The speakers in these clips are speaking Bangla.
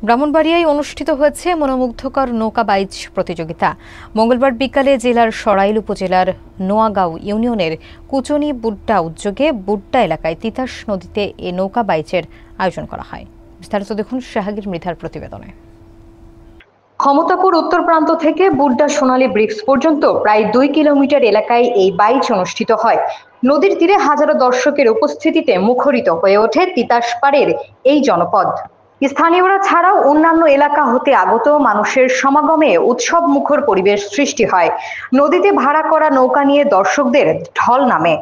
ব্রাহ্মণবাড়িয়ায় অনুষ্ঠিত হয়েছে মনোমুগ্ধকর নৌকা বাইচ প্রতিযোগিতা। মঙ্গলবার বিকালে জেলার সরাইল উপজেলার নোয়াগাঁও ইউনিয়নের কুচনি বুড্ডা উদ্যোগে বুড্ডা এলাকায় তিতাস নদীতে এ নৌকা বাইচের আয়োজন করা হয়। বিস্তারিত দেখুন শাহাগীর মৃধার প্রতিবেদনে। ক্ষমতাপুর উত্তর প্রান্ত থেকে বুড্ডা সোনালী ব্রিক্স পর্যন্ত প্রায় 2 কিলোমিটার এলাকায় এই বাইচ অনুষ্ঠিত হয়। নদীর তীরে হাজারো দর্শকের উপস্থিতিতে মুখরিত হয়ে ওঠে তিতাস পাড়ের এই জনপদ। স্থানীয়রা ছাড়াও অন্যান্য এলাকা হতে আগত মানুষের সমাগমে উৎসব মুখর পরিবেশ সৃষ্টি হয়। নদীতে ভাড়া করা নৌকা নিয়ে দর্শকদের ঢল নামে।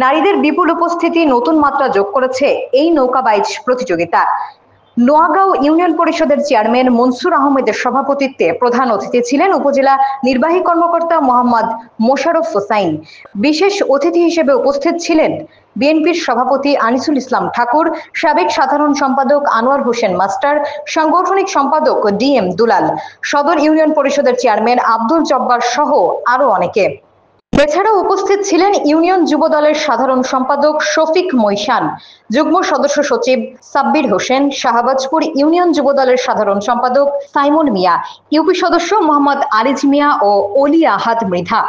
নারীদের বিপুল উপস্থিতি নতুন মাত্রা যোগ করেছে এই নৌকা বাইচ প্রতিযোগিতা। নোয়াগাঁও ইউনিয়ন পরিষদের চেয়ারম্যান মনসুর আহমেদের সভাপতিত্বে প্রধান অতিথি ছিলেন উপজেলা নির্বাহী কর্মকর্তা মোহাম্মদ মোশাররফ হোসাইন। বিশেষ অতিথি হিসেবে উপস্থিত ছিলেন বিএনপির সভাপতি আনিসুল ইসলাম ঠাকুর, সাবেক সাধারণ সম্পাদক আনোয়ার হোসেন মাস্টার, সাংগঠনিক সম্পাদক ডিএম দুলাল, সদর ইউনিয়ন পরিষদের চেয়ারম্যান আব্দুল জব্বার সহ আরো অনেকে। এছাড়াও উপস্থিত ছিলেন ইউনিয়ন যুব দলের সাধারণ সম্পাদক শফিক মৈশান, যুগ্ম সদস্য সচিব সাব্বির হোসেন, শাহবাজপুর ইউনিয়ন যুব দলের সাধারণ সম্পাদক সাইমন মিয়া, ইউপি সদস্য মোহাম্মদ আরিজ মিয়া ও অলি আহাদ মৃধা,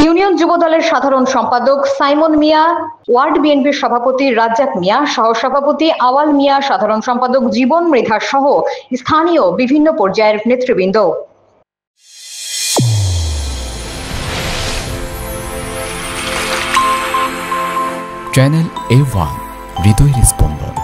ইউনিয়ন যুব দলের সাধারণ সম্পাদক সাইমন মিয়া, ওয়ার্ড বিএনপির সভাপতি রাজ্জাক মিয়া, সহসভাপতি আওয়াল মিয়া, সাধারণ সম্পাদক জীবন মৃধা সহ স্থানীয় বিভিন্ন পর্যায়ের নেতৃবৃন্দ। চ্যানেল A1 হৃদয়ের স্পন্দন।